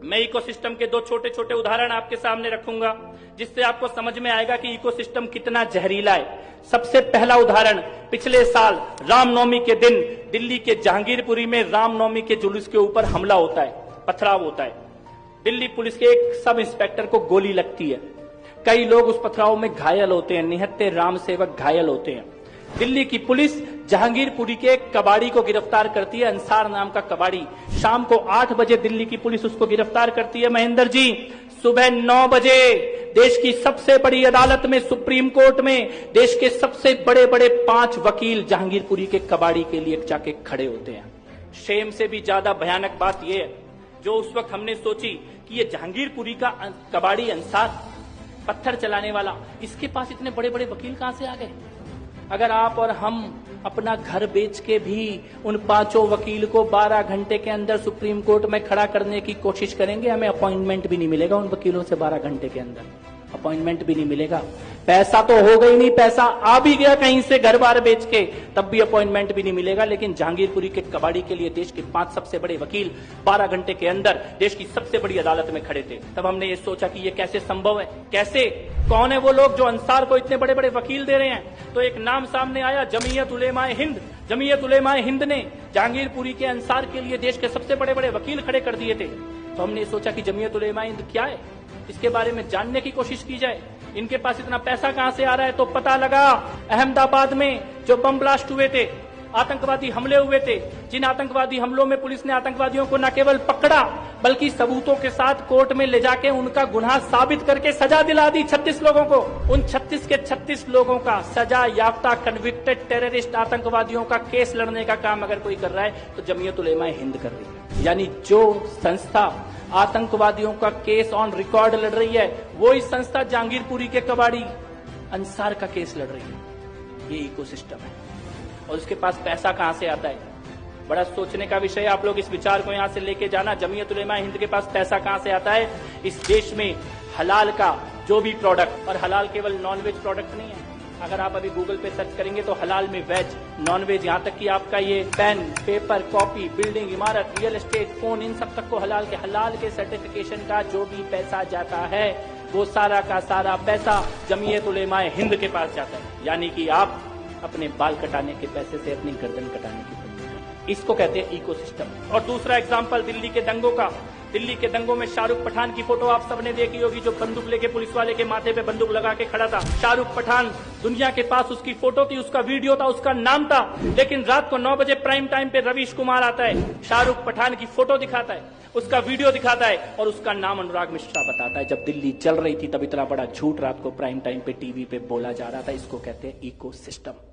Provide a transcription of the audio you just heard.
मैं इकोसिस्टम के दो छोटे छोटे उदाहरण आपके सामने रखूंगा जिससे आपको समझ में आएगा कि इकोसिस्टम कितना जहरीला है। सबसे पहला उदाहरण, पिछले साल रामनवमी के दिन दिल्ली के जहांगीरपुरी में रामनवमी के जुलूस के ऊपर हमला होता है, पथराव होता है। दिल्ली पुलिस के एक सब इंस्पेक्टर को गोली लगती है, कई लोग उस पथराव में घायल होते हैं, निहत्थे राम सेवक घायल होते हैं। दिल्ली की पुलिस जहांगीरपुरी के एक कबाड़ी को गिरफ्तार करती है, अंसार नाम का कबाड़ी। शाम को 8 बजे दिल्ली की पुलिस उसको गिरफ्तार करती है। महेंद्र जी, सुबह 9 बजे देश की सबसे बड़ी अदालत में, सुप्रीम कोर्ट में, देश के सबसे बड़े बड़े 5 वकील जहांगीरपुरी के कबाड़ी के लिए जाके खड़े होते हैं। शेम से भी ज्यादा भयानक बात यह है, जो उस वक्त हमने सोची कि ये जहांगीरपुरी का कबाड़ी अंसार, पत्थर चलाने वाला, इसके पास इतने बड़े बड़े वकील कहां से आ गए। अगर आप और हम अपना घर बेच के भी उन 5 वकील को 12 घंटे के अंदर सुप्रीम कोर्ट में खड़ा करने की कोशिश करेंगे, हमें अपॉइंटमेंट भी नहीं मिलेगा उन वकीलों से। 12 घंटे के अंदर अपॉइंटमेंट भी नहीं मिलेगा। पैसा तो होगा ही नहीं, पैसा आ भी गया कहीं से घर बार बेच के, तब भी अपॉइंटमेंट भी नहीं मिलेगा। लेकिन जहांगीरपुरी के कबाड़ी के लिए देश के 5 सबसे बड़े वकील 12 घंटे के अंदर देश की सबसे बड़ी अदालत में खड़े थे। तब हमने ये सोचा कि ये कैसे संभव है, कैसे, कौन है वो लोग जो अंसार को इतने बड़े बड़े वकील दे रहे हैं। तो एक नाम सामने आया, जमीयत उलेमाए हिंद। जमीयत उलेमाए हिंद ने जहांगीरपुरी के अंसार के लिए देश के सबसे बड़े बड़े वकील खड़े कर दिए थे। तो हमने सोचा कि जमीयत उलेमाए हिंद क्या है, इसके बारे में जानने की कोशिश की जाए। इनके पास इतना पैसा कहां से आ रहा है। तो पता लगा, अहमदाबाद में जो बम ब्लास्ट हुए थे, आतंकवादी हमले हुए थे, जिन आतंकवादी हमलों में पुलिस ने आतंकवादियों को न केवल पकड़ा बल्कि सबूतों के साथ कोर्ट में ले जाके उनका गुनाह साबित करके सजा दिला दी 36 लोगों को। उन 36 के 36 लोगों का सजा याफ्ता कन्विक्टेड टेररिस्ट आतंकवादियों का केस लड़ने का काम अगर कोई कर रहा है तो जमीयत उलेमाए हिंद कर रही है। यानी जो संस्था आतंकवादियों का केस ऑन रिकॉर्ड लड़ रही है, वो इस संस्था जहांगीरपुरी के कबाड़ी अंसार का केस लड़ रही है। ये इकोसिस्टम है और उसके पास पैसा कहां से आता है। बड़ा सोचने का विषय है। आप लोग इस विचार को यहां से लेके जाना, जमीयत उलेमाए हिंद के पास पैसा कहां से आता है। इस देश में हलाल का जो भी प्रोडक्ट, और हलाल केवल नॉनवेज प्रोडक्ट नहीं है। अगर आप अभी गूगल पे सर्च करेंगे तो हलाल में वेज, नॉनवेज, यहाँ तक कि आपका ये पेन, पेपर, कॉपी, बिल्डिंग, इमारत, रियल एस्टेट, फोन, इन सब तक को हलाल के सर्टिफिकेशन का जो भी पैसा जाता है वो सारा का सारा पैसा जमीयत उलेमाए हिंद के पास जाता है। यानी कि आप अपने बाल कटाने के पैसे से अपनी गर्दन कटाने की, इसको कहते हैं इकोसिस्टम। और दूसरा एग्जाम्पल दिल्ली के दंगों का। दिल्ली के दंगों में शाहरुख पठान की फोटो आप सबने देखी होगी, जो बंदूक लेके पुलिस वाले के माथे पे बंदूक लगा के खड़ा था। शाहरुख पठान, दुनिया के पास उसकी फोटो थी, उसका वीडियो था, उसका नाम था। लेकिन रात को 9 बजे प्राइम टाइम पे रवीश कुमार आता है, शाहरुख पठान की फोटो दिखाता है, उसका वीडियो दिखाता है और उसका नाम अनुराग मिश्रा बताता है। जब दिल्ली चल रही थी तब इतना बड़ा झूठ रात को प्राइम टाइम पे टीवी पे बोला जा रहा था। इसको कहते हैं इकोसिस्टम।